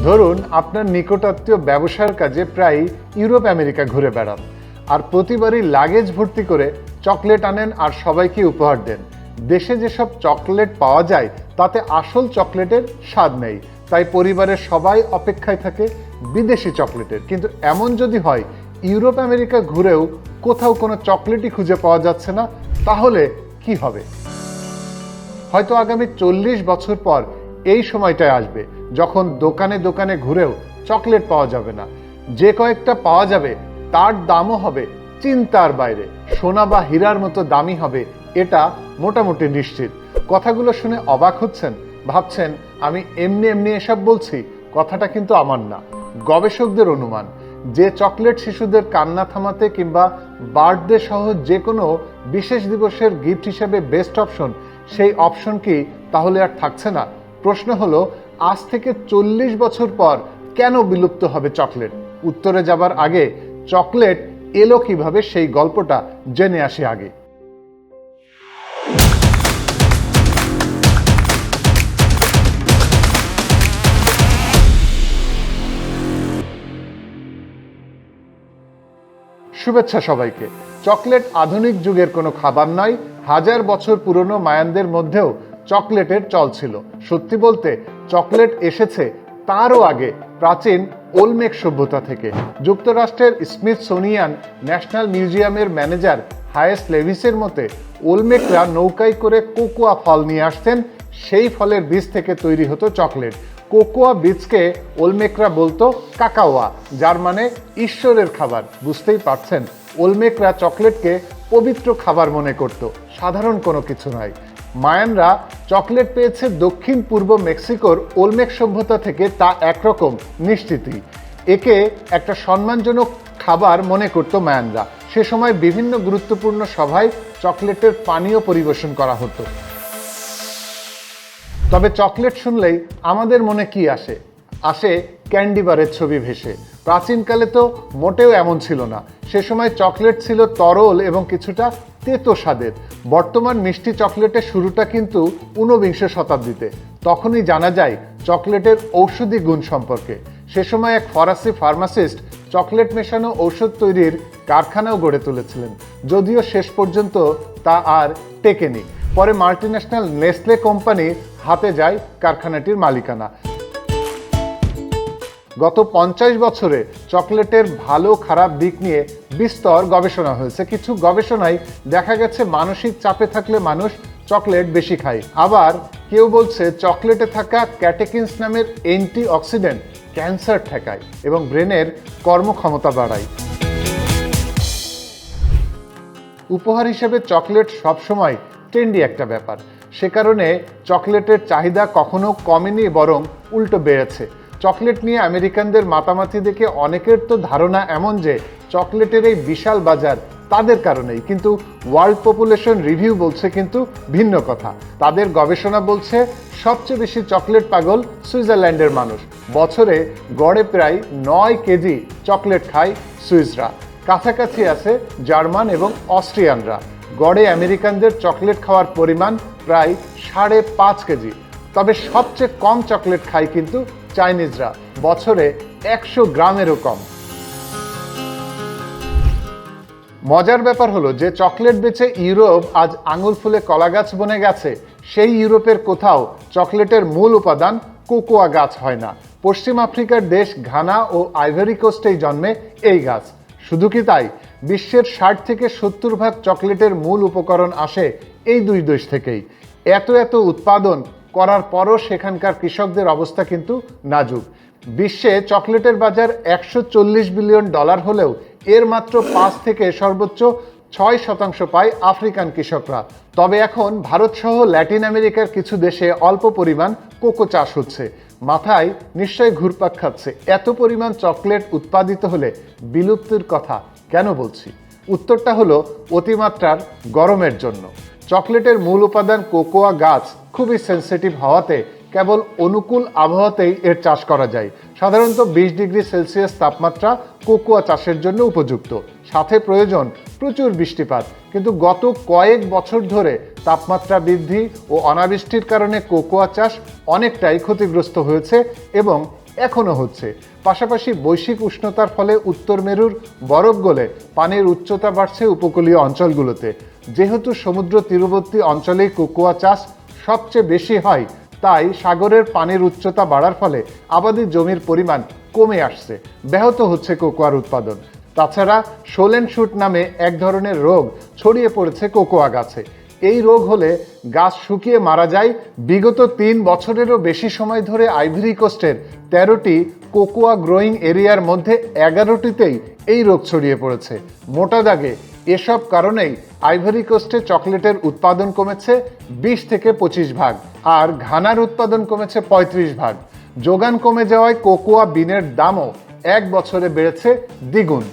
ধরুন আপনার নিকটাত্মীয় ব্যবসার কাজে প্রায় ইউরোপ আমেরিকা ঘুরে বেড়ান আর প্রতিবারই লাগেজ ভর্তি করে চকলেট আনেন আর সবাইকে উপহার দেন। দেশে যেসব চকলেট পাওয়া যায় তাতে আসল চকলেটের স্বাদ নেই, তাই পরিবারের সবাই অপেক্ষায় থাকে বিদেশি চকলেটের। কিন্তু এমন যদি হয় ইউরোপ আমেরিকা ঘুরেও কোথাও কোনো চকলেটই খুঁজে পাওয়া যাচ্ছে না, তাহলে কি হবে? হয়তো আগামী 40 বছর পর এই সময়টায় আসবে যখন দোকানে দোকানে ঘুরেও চকলেট পাওয়া যাবে না। যে কয়েকটা পাওয়া যাবে তার দামও হবে চিন্তার বাইরে, সোনা বা হীরার মতো দামি হবে, এটা মোটামুটি নিশ্চিত। কথাগুলো শুনে অবাক হচ্ছেন, ভাবছেন আমি এমনি এমনি এসব বলছি। কথাটা কিন্তু আমার না, গবেষকদের অনুমান। যে চকলেট শিশুদের কান্না থামাতে কিংবা বার্থডে সহ যে কোনো বিশেষ দিবসের গিফট হিসেবে বেস্ট অপশন, সেই অপশন কি তাহলে আর থাকছে না? প্রশ্ন হলো, আজ থেকে 40 বছর পর কেন বিলুপ্ত হবে চকলেট? উত্তরে যাবার আগে চকলেট এলো কিভাবে সেই গল্পটা জেনে আসি আগে। শুভেচ্ছা সবাইকে। চকলেট আধুনিক যুগের কোনো খাবার নয়। হাজার বছর পুরনো মায়ানদের মধ্যেও চকলেটের চল ছিল। সত্যি বলতে চকলেট এসেছে তারও আগে, প্রাচীন ওলমেক সভ্যতা থেকে। যুক্তরাষ্ট্রের স্মিথসোনিয়ান ন্যাশনাল মিউজিয়ামের ম্যানেজার হায়েস লেভিসের মতে ওলমেকরা নৌকায় করে কোকোয়া ফল নিয়ে আসতেন, সেই ফলের বীজ থেকে তৈরি হতো চকলেট। কোকোয়া বীজকে ওলমেকরা বলতো কাকাওয়া, যার মানে ঈশ্বরের খাবার। বুঝতেই পারছেন, ওলমেকরা চকলেটকে পবিত্র খাবার মনে করত, সাধারণ কোনো কিছু নয়। মায়ানরা চকলেট পেয়েছে দক্ষিণ পূর্ব মেক্সিকোর ওলমেক সভ্যতা থেকে, তা একরকম নিশ্চিতই। একে একটা সম্মানজনক খাবার মনে করত মায়ানরা। সে সময় বিভিন্ন গুরুত্বপূর্ণ সভায় চকলেটের পানীয় পরিবেশন করা হতো। তবে চকলেট শুনলেই আমাদের মনে কি আসে? আসে ক্যান্ডি বারের ছবি ভেসে। প্রাচীনকালে তো মোটেও এমন ছিল না। সে সময় চকলেট ছিল তরল এবং কিছুটা তেতো স্বাদের। বর্তমান মিষ্টি চকলেটের শুরুটা কিন্তু 19 শতাব্দীতে। তখনই জানা যায় চকলেটের ঔষধি গুণ সম্পর্কে। সে সময় এক ফরাসি ফার্মাসিস্ট চকলেট মেশানো ঔষধ তৈরির কারখানাও গড়ে তুলেছিলেন, যদিও শেষ পর্যন্ত তা আর টেকেনি। পরে মাল্টিন্যাশনাল নেসলে কোম্পানি হাতে যায় কারখানাটির মালিকানা। গত 50 বছরে চকলেটের ভালো খারাপ দিক নিয়ে বিস্তর গবেষণা হয়েছে। কিছু গবেষণায় দেখা গেছে মানসিক চাপে থাকলে মানুষ চকলেট বেশি খায়। আবার কেউ বলছে চকলেটে থাকা ক্যাটেকিনস নামের অ্যান্টিঅক্সিডেন্ট ক্যান্সার ঠেকায় এবং ব্রেনের কর্মক্ষমতা বাড়ায়। উপহার হিসেবে চকলেট সবসময় ট্রেন্ডি একটা ব্যাপার। সে কারণে চকলেটের চাহিদা কখনো কমেনি, বরং উল্টো বেড়েছে। চকলেট নিয়ে আমেরিকানদের মাতামাতি দেখে অনেকের তো ধারণা এমন যে চকলেটের এই বিশাল বাজার তাদের কারণেই। কিন্তু ওয়ার্ল্ড পপুলেশন রিভিউ বলছে কিন্তু ভিন্ন কথা। তাদের গবেষণা বলছে সবচেয়ে বেশি চকলেট পাগল সুইজারল্যান্ডের মানুষ। বছরে গড়ে প্রায় 9 কেজি চকলেট খায় সুইসরা। কাছাকাছি আছে জার্মান এবং অস্ট্রিয়ানরা। গড়ে আমেরিকানদের চকলেট খাওয়ার পরিমাণ প্রায় 5.5 কেজি। তবে সবচেয়ে কম চকলেট খায় কিন্তু চাইনিজরা, বছরে 100 গ্রামেরও কম। মজার ব্যাপার হলো যে চকলেট বেচে ইউরোপ আজ আঙুল ফুলে কলা গাছ বনে গেছে, সেই ইউরোপের কোথাও চকলেটের মূল উপাদান কোকোয়া গাছ হয় না। পশ্চিম আফ্রিকার দেশ ঘানা ও আইভরি কোস্টেই জন্মে এই গাছ। শুধু কি তাই, বিশ্বের 60 থেকে 70% চকলেটের মূল উপকরণ আসে এই দুই দেশ থেকেই। এত উৎপাদন করার পরও সেখানকার কৃষকদের অবস্থা কিন্তু নাজুক। বিশ্বে চকলেটের বাজার $140 বিলিয়ন হলেও এর মাত্র 5 থেকে সর্বোচ্চ 6% পায় আফ্রিকান কৃষকরা। তবে এখন ভারত সহ ল্যাটিন আমেরিকার কিছু দেশে অল্প পরিমাণ কোকো চাষ হচ্ছে। মাথায় নিশ্চয়ই ঘুরপাক খাচ্ছে, এত পরিমাণ চকলেট উৎপাদিত হলে বিলুপ্তির কথা কেন বলছি? উত্তরটা হলো অতিমাত্রার গরমের জন্য। চকলেটের মূল উপাদান কোকোয়া গাছ খুবই সেন্সিটিভ হওয়াতে কেবল অনুকূল আবহাওয়াতেই এর চাষ করা যায়। সাধারণত 20 ডিগ্রি সেলসিয়াস তাপমাত্রা কোকোয়া চাষের জন্য উপযুক্ত, সাথে প্রয়োজন প্রচুর বৃষ্টিপাত। কিন্তু গত কয়েক বছর ধরে তাপমাত্রা বৃদ্ধি ও অনাবৃষ্টির কারণে কোকোয়া চাষ অনেকটাই ক্ষতিগ্রস্ত হয়েছে এবং এখনো হচ্ছে। পাশাপাশি বৈশ্বিক উষ্ণতার ফলে উত্তর মেরুর বরফ গলে পানির উচ্চতা বাড়ছে উপকূলীয় অঞ্চলগুলোতে। যেহেতু সমুদ্র তীরবর্তী অঞ্চলেই কোকোয়া চাষ সবচেয়ে বেশি হয়, তাই সাগরের পানির উচ্চতা বাড়ার ফলে আবাদি জমির পরিমাণ কমে আসছে, ব্যাহত হচ্ছে কোকোয়ার উৎপাদন। তাছাড়া সোলেন শুট নামে এক ধরনের রোগ ছড়িয়ে পড়েছে কোকোয়া গাছে। এই রোগ হলে গাছ শুকিয়ে মারা যায়। বিগত 3 বছরেরও বেশি সময় ধরে আইভরি কোস্টের 13টি কোকোয়া গ্রোয়িং এরিয়ার মধ্যে 11টিতেই এই রোগ ছড়িয়ে পড়েছে। মোটা দাগে এসব কারণেই আইভরি কোস্টে চকলেটের উৎপাদন কমেছে 20 থেকে 25 ভাগ, আর ঘানার উৎপাদন কমেছে 35 ভাগ। যোগান কমে যাওয়ায় কোকোয়া বিনের দামও 1 বছরে বেড়েছে দ্বিগুণ।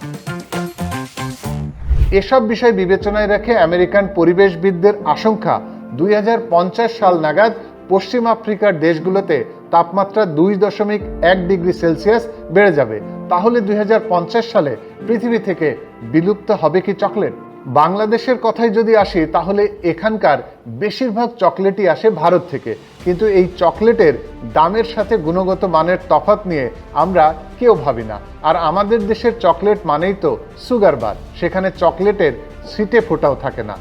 এসব বিষয় বিবেচনায় রেখে আমেরিকান পরিবেশবিদদের আশঙ্কা 2050 সাল নাগাদ পশ্চিম আফ্রিকার দেশগুলোতে তাপমাত্রা 2.1 ডিগ্রি সেলসিয়াস বেড়ে যাবে। তাহলে 2050 সালে পৃথিবী থেকে বিলুপ্ত হবে কি চকলেট? বাংলাদেশের কথায় যদি আসি, তাহলে এখানকার বেশিরভাগ চকলেটই আসে ভারত থেকে। কিন্তু এই চকলেটের দামের সাথে গুণগত মানের তফাৎ নিয়ে আমরা কেউ ভাবি না। আর আমাদের দেশের চকলেট মানেই তো সুগার বার, সেখানে চকলেটের ছিটে ফোঁটাও থাকে না।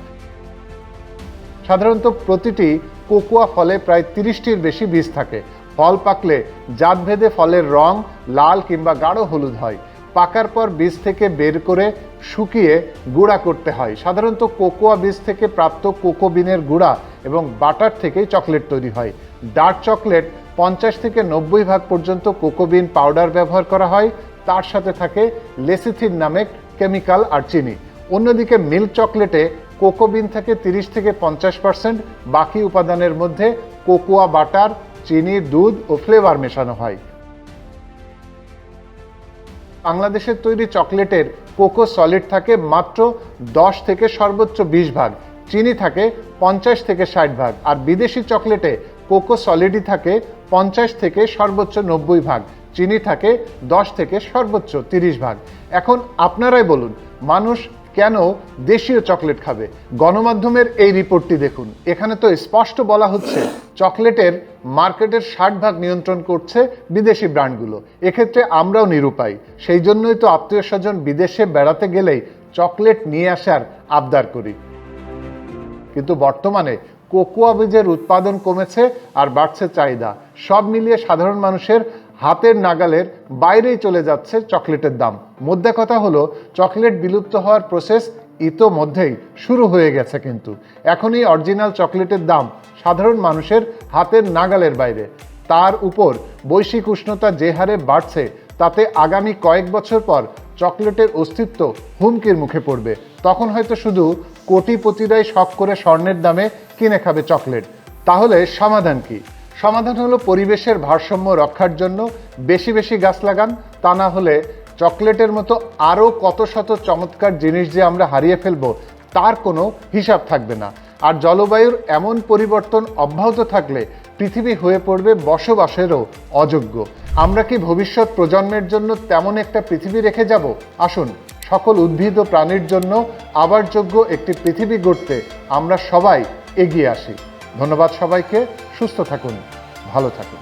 সাধারণত প্রতিটি কোকোয়া ফলে প্রায় 30টির বেশি বীজ থাকে। ফল পাকলে জাতভেদে ফলের রং লাল কিংবা গাঢ় হলুদ হয়। পাকার পর বীজ থেকে বের করে শুকিয়ে গুঁড়া করতে হয়। সাধারণত কোকোয়া বীজ থেকে প্রাপ্ত কোকো বিনের গুঁড়া এবং বাটার থেকেই চকলেট তৈরি হয়। ডার্ক চকলেট 50 থেকে 90 ভাগ পর্যন্ত কোকো বিন পাউডার ব্যবহার করা হয়। তার সাথে থাকে লেসিথিন নামে কেমিক্যাল আর চিনি। অন্যদিকে মিল্ক চকলেটে কোকো বিন থেকে 30 থেকে 50%, বাকি উপাদানের মধ্যে কোকোয়া বাটার, চিনি, দুধ ও ফ্লেভার মেশানো হয়। বাংলাদেশের তৈরি চকলেটের কোকো সলিড থাকে মাত্র 10 থেকে সর্বোচ্চ 20 ভাগ, চিনি থাকে 50 থেকে 60 ভাগ, আর বিদেশি চকলেটে কোকো সলিডই থাকে 50 থেকে সর্বোচ্চ 90 ভাগ, চিনি থাকে 10 থেকে সর্বোচ্চ 30 ভাগ। এখন আপনারাই বলুন, মানুষ কেন দেশীয় চকলেট খাবে? গণমাধ্যমের এই রিপোর্টটি দেখুন। এখানে তো স্পষ্ট বলা হচ্ছে চকলেটের মার্কেটের 60 ভাগ নিয়ন্ত্রণ করছে বিদেশি ব্র্যান্ডগুলো। এক্ষেত্রে আমরাও নিরুপায়। সেই জন্যই তো আত্মীয় স্বজন বিদেশে বেড়াতে গেলেই চকলেট নিয়ে আসার আবদার করি। কিন্তু বর্তমানে কোকোয়া বীজের উৎপাদন কমেছে আর বাড়ছে চাহিদা। সব মিলিয়ে সাধারণ মানুষের হাতের নাগালের বাইরেই চলে যাচ্ছে চকলেটের দাম। মোদ্দা কথা হলো, চকলেট বিলুপ্ত হওয়ার প্রসেস ইতোমধ্যেই শুরু হয়ে গেছে। কিন্তু এখনই অরিজিনাল চকলেটের দাম সাধারণ মানুষের হাতের নাগালের বাইরে। তার উপর বৈশ্বিক উষ্ণতা যে হারে বাড়ছে, তাতে আগামী কয়েক বছর পর চকলেটের অস্তিত্ব হুমকির মুখে পড়বে। তখন হয়তো শুধু কোটিপতিরাই শখ করে স্বর্ণের দামে কিনে খাবে চকলেট। তাহলে সমাধান কি? সমাধান হলো পরিবেশের ভারসাম্য রক্ষার জন্য বেশি বেশি গাছ লাগান। তা না হলে চকলেটের মতো আরও কত শত চমৎকার জিনিস যে আমরা হারিয়ে ফেলবো, তার কোনো হিসাব থাকবে না। আর জলবায়ুর এমন পরিবর্তন অব্যাহত থাকলে পৃথিবী হয়ে পড়বে বসবাসেরও অযোগ্য। আমরা কি ভবিষ্যৎ প্রজন্মের জন্য তেমন একটা পৃথিবী রেখে যাব? আসুন, সকল উদ্ভিদ ও প্রাণীর জন্য আবার যোগ্য একটি পৃথিবী গড়তে আমরা সবাই এগিয়ে আসি। ধন্যবাদ সবাইকে। সুস্থ থাকুন, ভালো থাকুন।